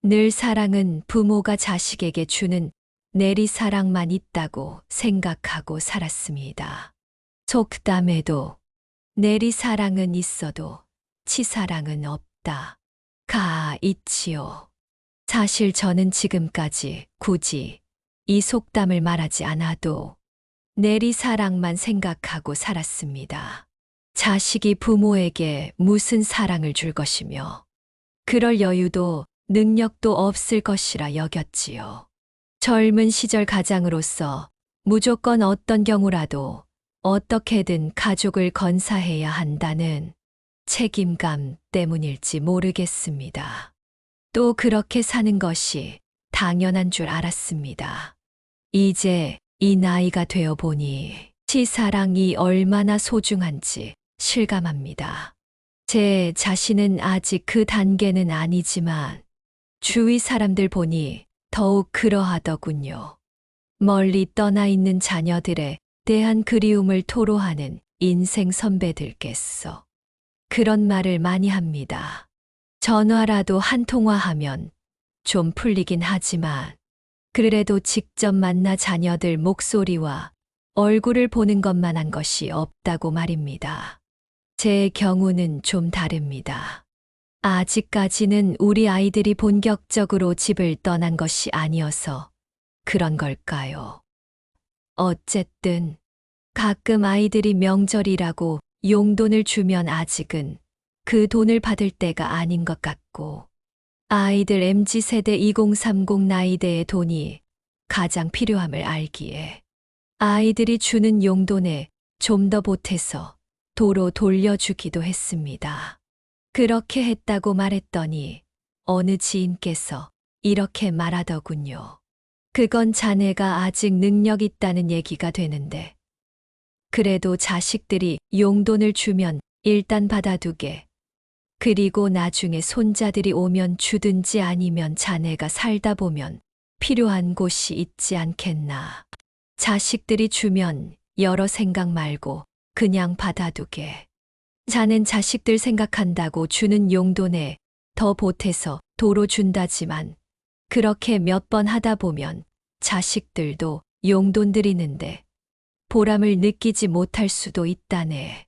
늘 사랑은 부모가 자식에게 주는 내리사랑만 있다고 생각하고 살았습니다. 속담에도 내리사랑은 있어도 치사랑은 없다. 가 있지요. 사실 저는 지금까지 굳이 이 속담을 말하지 않아도 내리사랑만 생각하고 살았습니다. 자식이 부모에게 무슨 사랑을 줄 것이며 그럴 여유도 능력도 없을 것이라 여겼지요. 젊은 시절 가장으로서 무조건 어떤 경우라도 어떻게든 가족을 건사해야 한다는 책임감 때문일지 모르겠습니다. 또 그렇게 사는 것이 당연한 줄 알았습니다. 이제 이 나이가 되어 보니 치사랑이 얼마나 소중한지 실감합니다. 제 자신은 아직 그 단계는 아니지만 주위 사람들 보니 더욱 그러하더군요. 멀리 떠나 있는 자녀들에 대한 그리움을 토로하는 인생 선배들께서 그런 말을 많이 합니다. 전화라도 한 통화하면 좀 풀리긴 하지만 그래도 직접 만나 자녀들 목소리와 얼굴을 보는 것만한 것이 없다고 말입니다. 제 경우는 좀 다릅니다. 아직까지는 우리 아이들이 본격적으로 집을 떠난 것이 아니어서 그런 걸까요? 어쨌든 가끔 아이들이 명절이라고 용돈을 주면 아직은 그 돈을 받을 때가 아닌 것 같고 아이들 MZ세대 2030 나이대의 돈이 가장 필요함을 알기에 아이들이 주는 용돈에 좀 더 보태서 도로 돌려주기도 했습니다. 그렇게 했다고 말했더니 어느 지인께서 이렇게 말하더군요. 그건 자네가 아직 능력 있다는 얘기가 되는데 그래도 자식들이 용돈을 주면 일단 받아두게. 그리고 나중에 손자들이 오면 주든지 아니면 자네가 살다 보면 필요한 곳이 있지 않겠나. 자식들이 주면 여러 생각 말고 그냥 받아두게. 자넨 자식들 생각한다고 주는 용돈에 더 보태서 도로 준다지만 그렇게 몇 번 하다 보면 자식들도 용돈 드리는데 보람을 느끼지 못할 수도 있다네.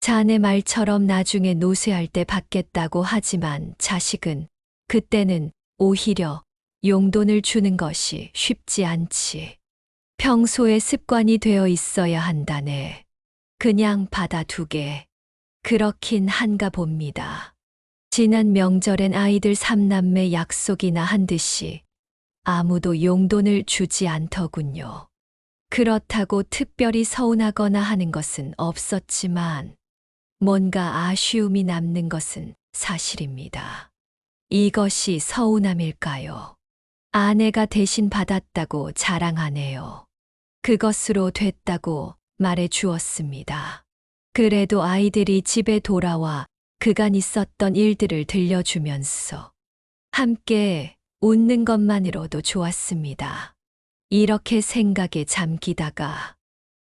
자네 말처럼 나중에 노쇠할 때 받겠다고 하지만 자식은 그때는 오히려 용돈을 주는 것이 쉽지 않지. 평소에 습관이 되어 있어야 한다네. 그냥 받아두게. 그렇긴 한가 봅니다. 지난 명절엔 아이들 3남매 약속이나 한 듯이 아무도 용돈을 주지 않더군요. 그렇다고 특별히 서운하거나 하는 것은 없었지만 뭔가 아쉬움이 남는 것은 사실입니다. 이것이 서운함일까요? 아내가 대신 받았다고 자랑하네요. 그것으로 됐다고 말해 주었습니다. 그래도 아이들이 집에 돌아와 그간 있었던 일들을 들려주면서 함께 웃는 것만으로도 좋았습니다. 이렇게 생각에 잠기다가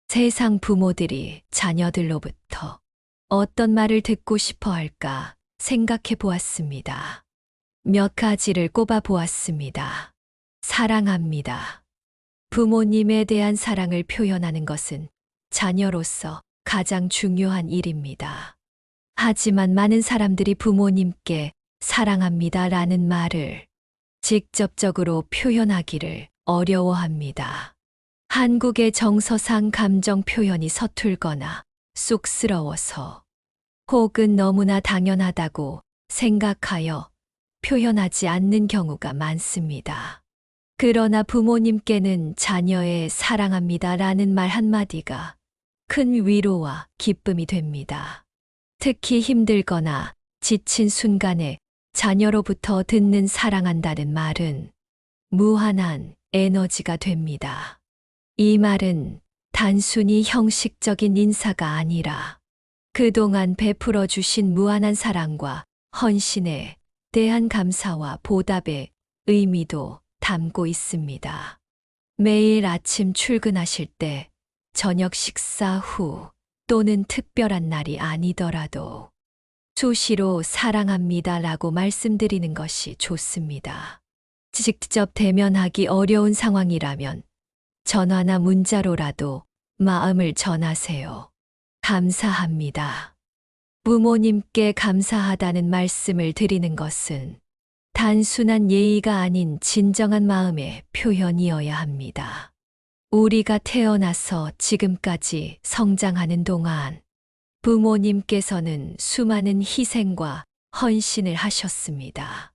세상 부모들이 자녀들로부터 어떤 말을 듣고 싶어 할까 생각해 보았습니다. 몇 가지를 꼽아 보았습니다. 사랑합니다. 부모님에 대한 사랑을 표현하는 것은 자녀로서 가장 중요한 일입니다. 하지만 많은 사람들이 부모님께 사랑합니다라는 말을 직접적으로 표현하기를 어려워합니다. 한국의 정서상 감정 표현이 서툴거나 쑥스러워서 혹은 너무나 당연하다고 생각하여 표현하지 않는 경우가 많습니다. 그러나 부모님께는 자녀의 사랑합니다라는 말 한마디가 큰 위로와 기쁨이 됩니다. 특히 힘들거나 지친 순간에 자녀로부터 듣는 사랑한다는 말은 무한한 에너지가 됩니다. 이 말은 단순히 형식적인 인사가 아니라 그동안 베풀어 주신 무한한 사랑과 헌신에 대한 감사와 보답의 의미도 담고 있습니다. 매일 아침 출근하실 때, 저녁 식사 후 또는 특별한 날이 아니더라도 수시로 사랑합니다라고 말씀드리는 것이 좋습니다. 직접 대면하기 어려운 상황이라면 전화나 문자로라도 마음을 전하세요. 감사합니다. 부모님께 감사하다는 말씀을 드리는 것은 단순한 예의가 아닌 진정한 마음의 표현이어야 합니다. 우리가 태어나서 지금까지 성장하는 동안 부모님께서는 수많은 희생과 헌신을 하셨습니다.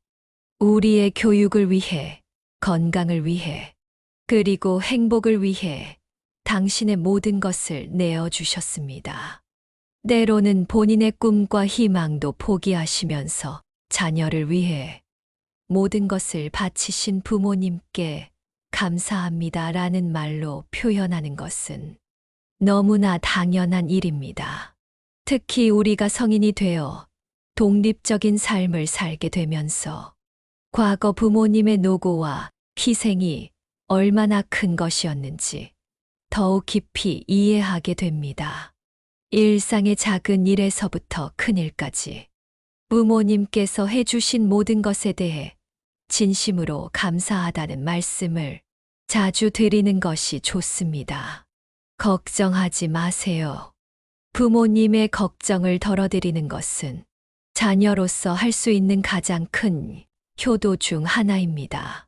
우리의 교육을 위해, 건강을 위해, 그리고 행복을 위해 당신의 모든 것을 내어주셨습니다. 때로는 본인의 꿈과 희망도 포기하시면서 자녀를 위해 모든 것을 바치신 부모님께 감사합니다라는 말로 표현하는 것은 너무나 당연한 일입니다. 특히 우리가 성인이 되어 독립적인 삶을 살게 되면서 과거 부모님의 노고와 희생이 얼마나 큰 것이었는지 더욱 깊이 이해하게 됩니다. 일상의 작은 일에서부터 큰 일까지 부모님께서 해주신 모든 것에 대해 진심으로 감사하다는 말씀을 자주 드리는 것이 좋습니다. 걱정하지 마세요. 부모님의 걱정을 덜어드리는 것은 자녀로서 할 수 있는 가장 큰 효도 중 하나입니다.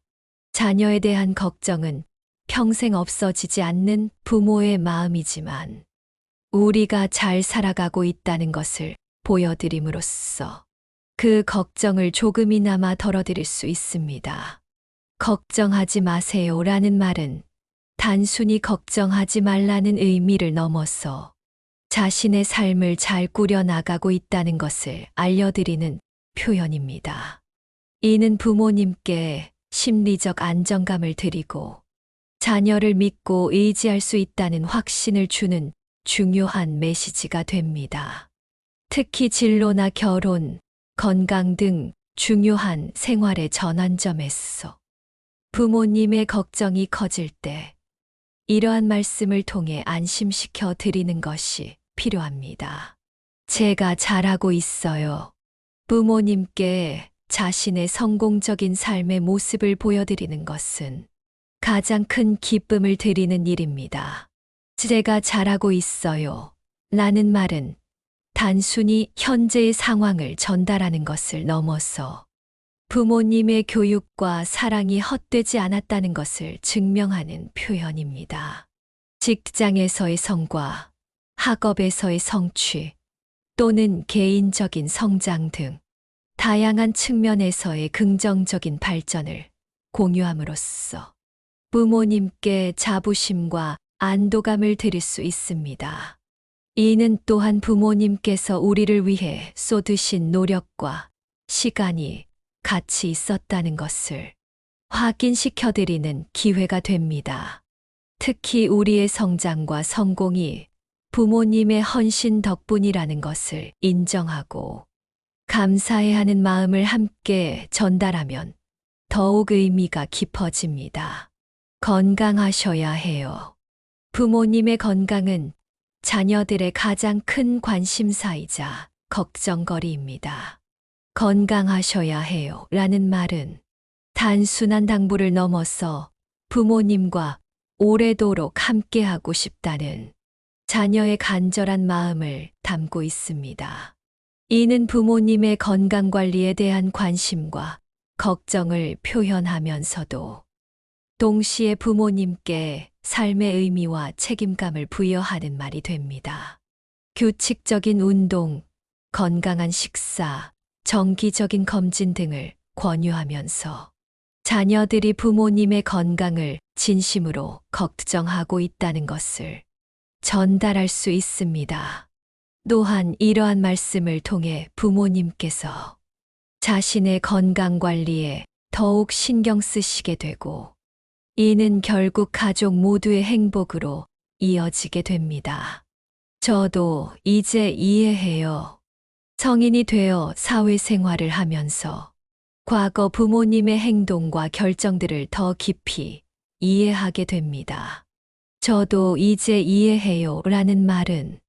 자녀에 대한 걱정은 평생 없어지지 않는 부모의 마음이지만 우리가 잘 살아가고 있다는 것을 보여드림으로써 그 걱정을 조금이나마 덜어드릴 수 있습니다. 걱정하지 마세요라는 말은 단순히 걱정하지 말라는 의미를 넘어서 자신의 삶을 잘 꾸려나가고 있다는 것을 알려드리는 표현입니다. 이는 부모님께 심리적 안정감을 드리고 자녀를 믿고 의지할 수 있다는 확신을 주는 중요한 메시지가 됩니다. 특히 진로나 결혼, 건강 등 중요한 생활의 전환점에서 부모님의 걱정이 커질 때 이러한 말씀을 통해 안심시켜 드리는 것이 필요합니다. 제가 잘하고 있어요. 부모님께 자신의 성공적인 삶의 모습을 보여드리는 것은 가장 큰 기쁨을 드리는 일입니다. 제가 잘하고 있어요. 라는 말은 단순히 현재의 상황을 전달하는 것을 넘어서 부모님의 교육과 사랑이 헛되지 않았다는 것을 증명하는 표현입니다. 직장에서의 성과, 학업에서의 성취, 또는 개인적인 성장 등 다양한 측면에서의 긍정적인 발전을 공유함으로써 부모님께 자부심과 안도감을 드릴 수 있습니다. 이는 또한 부모님께서 우리를 위해 쏟으신 노력과 시간이 같이 있었다는 것을 확인시켜 드리는 기회가 됩니다. 특히 우리의 성장과 성공이 부모님의 헌신 덕분이라는 것을 인정하고 감사해하는 마음을 함께 전달하면 더욱 의미가 깊어집니다. 건강하셔야 해요. 부모님의 건강은 자녀들의 가장 큰 관심사이자 걱정거리입니다. 건강하셔야 해요. 라는 말은 단순한 당부를 넘어서 부모님과 오래도록 함께하고 싶다는 자녀의 간절한 마음을 담고 있습니다. 이는 부모님의 건강관리에 대한 관심과 걱정을 표현하면서도 동시에 부모님께 삶의 의미와 책임감을 부여하는 말이 됩니다. 규칙적인 운동, 건강한 식사, 정기적인 검진 등을 권유하면서 자녀들이 부모님의 건강을 진심으로 걱정하고 있다는 것을 전달할 수 있습니다. 또한 이러한 말씀을 통해 부모님께서 자신의 건강 관리에 더욱 신경 쓰시게 되고 이는 결국 가족 모두의 행복으로 이어지게 됩니다. 저도 이제 이해해요. 성인이 되어 사회생활을 하면서 과거 부모님의 행동과 결정들을 더 깊이 이해하게 됩니다. 저도 이제 이해해요 라는 말은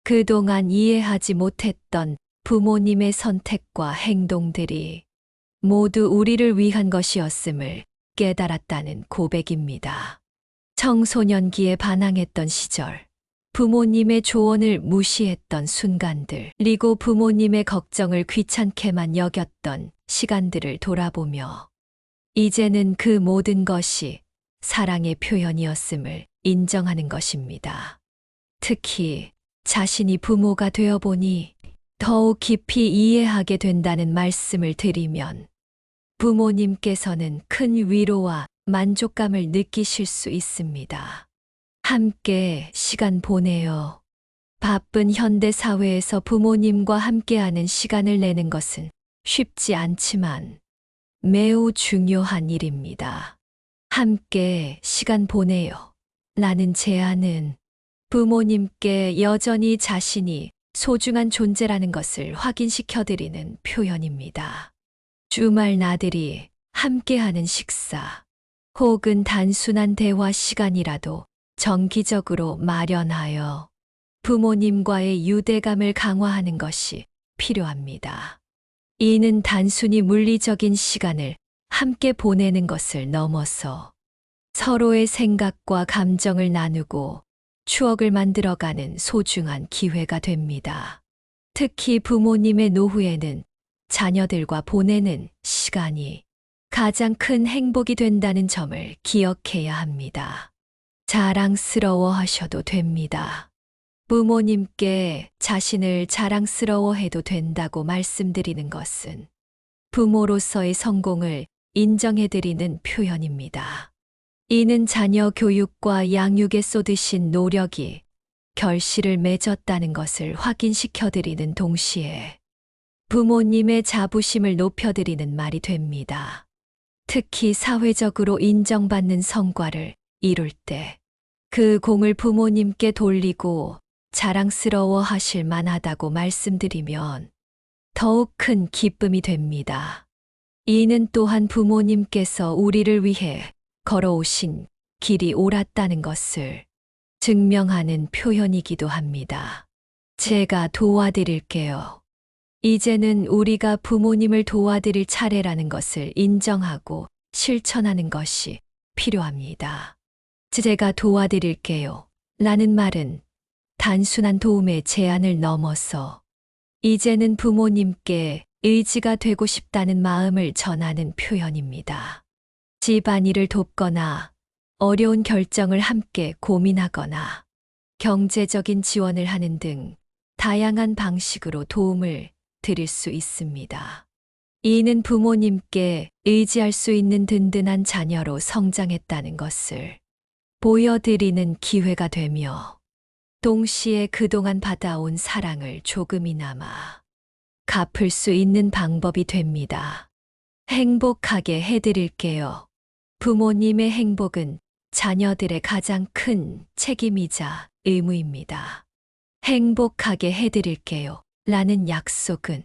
그동안 이해하지 못했던 부모님의 선택과 행동들이 모두 우리를 위한 것이었음을 깨달았다는 고백입니다. 청소년기에 반항했던 시절, 부모님의 조언을 무시했던 순간들, 그리고 부모님의 걱정을 귀찮게만 여겼던 시간들을 돌아보며 이제는 그 모든 것이 사랑의 표현이었음을 인정하는 것입니다. 특히 자신이 부모가 되어 보니 더욱 깊이 이해하게 된다는 말씀을 드리면 부모님께서는 큰 위로와 만족감을 느끼실 수 있습니다. 함께 시간 보내요. 바쁜 현대 사회에서 부모님과 함께하는 시간을 내는 것은 쉽지 않지만 매우 중요한 일입니다. 함께 시간 보내요. 라는 제안은 부모님께 여전히 자신이 소중한 존재라는 것을 확인시켜드리는 표현입니다. 주말 나들이, 함께하는 식사, 혹은 단순한 대화 시간이라도 정기적으로 마련하여 부모님과의 유대감을 강화하는 것이 필요합니다. 이는 단순히 물리적인 시간을 함께 보내는 것을 넘어서 서로의 생각과 감정을 나누고 추억을 만들어가는 소중한 기회가 됩니다. 특히 부모님의 노후에는 자녀들과 보내는 시간이 가장 큰 행복이 된다는 점을 기억해야 합니다. 자랑스러워 하셔도 됩니다. 부모님께 자신을 자랑스러워해도 된다고 말씀드리는 것은 부모로서의 성공을 인정해드리는 표현입니다. 이는 자녀 교육과 양육에 쏟으신 노력이 결실을 맺었다는 것을 확인시켜드리는 동시에 부모님의 자부심을 높여드리는 말이 됩니다. 특히 사회적으로 인정받는 성과를 이룰 때 그 공을 부모님께 돌리고 자랑스러워 하실 만하다고 말씀드리면 더욱 큰 기쁨이 됩니다. 이는 또한 부모님께서 우리를 위해 걸어오신 길이 옳았다는 것을 증명하는 표현이기도 합니다. 제가 도와드릴게요. 이제는 우리가 부모님을 도와드릴 차례라는 것을 인정하고 실천하는 것이 필요합니다. 제가 도와드릴게요. 라는 말은 단순한 도움의 제안을 넘어서 이제는 부모님께 의지가 되고 싶다는 마음을 전하는 표현입니다. 집안일을 돕거나 어려운 결정을 함께 고민하거나 경제적인 지원을 하는 등 다양한 방식으로 도움을 드릴 수 있습니다. 이는 부모님께 의지할 수 있는 든든한 자녀로 성장했다는 것을 보여드리는 기회가 되며 동시에 그동안 받아온 사랑을 조금이나마 갚을 수 있는 방법이 됩니다. 행복하게 해드릴게요. 부모님의 행복은 자녀들의 가장 큰 책임이자 의무입니다. 행복하게 해드릴게요. 라는 약속은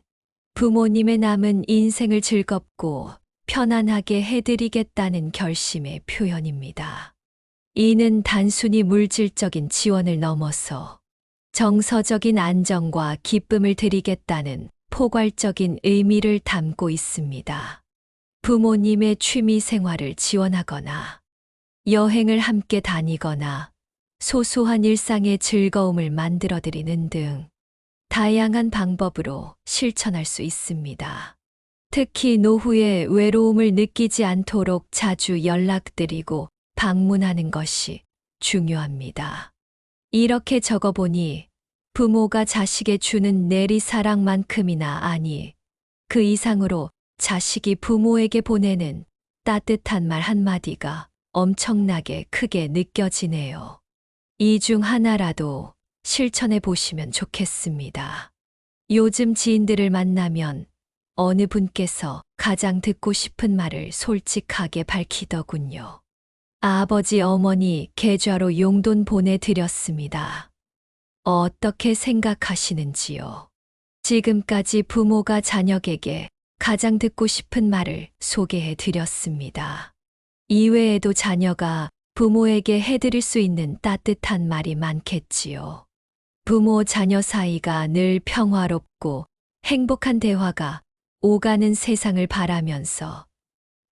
부모님의 남은 인생을 즐겁고 편안하게 해드리겠다는 결심의 표현입니다. 이는 단순히 물질적인 지원을 넘어서 정서적인 안정과 기쁨을 드리겠다는 포괄적인 의미를 담고 있습니다. 부모님의 취미 생활을 지원하거나 여행을 함께 다니거나 소소한 일상의 즐거움을 만들어드리는 등 다양한 방법으로 실천할 수 있습니다. 특히 노후에 외로움을 느끼지 않도록 자주 연락드리고 방문하는 것이 중요합니다. 이렇게 적어보니 부모가 자식에 주는 내리사랑만큼이나 아니 그 이상으로 자식이 부모에게 보내는 따뜻한 말 한마디가 엄청나게 크게 느껴지네요. 이 중 하나라도 실천해 보시면 좋겠습니다. 요즘 지인들을 만나면 어느 분께서 가장 듣고 싶은 말을 솔직하게 밝히더군요. 아버지 어머니 계좌로 용돈 보내드렸습니다. 어떻게 생각하시는지요? 지금까지 부모가 자녀에게 가장 듣고 싶은 말을 소개해 드렸습니다. 이외에도 자녀가 부모에게 해드릴 수 있는 따뜻한 말이 많겠지요. 부모 자녀 사이가 늘 평화롭고 행복한 대화가 오가는 세상을 바라면서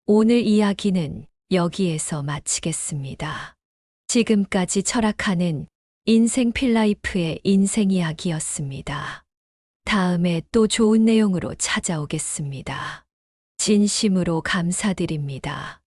오늘 이야기는 여기에서 마치겠습니다. 지금까지 철학하는 인생 필라이프의 인생 이야기였습니다. 다음에 또 좋은 내용으로 찾아오겠습니다. 진심으로 감사드립니다.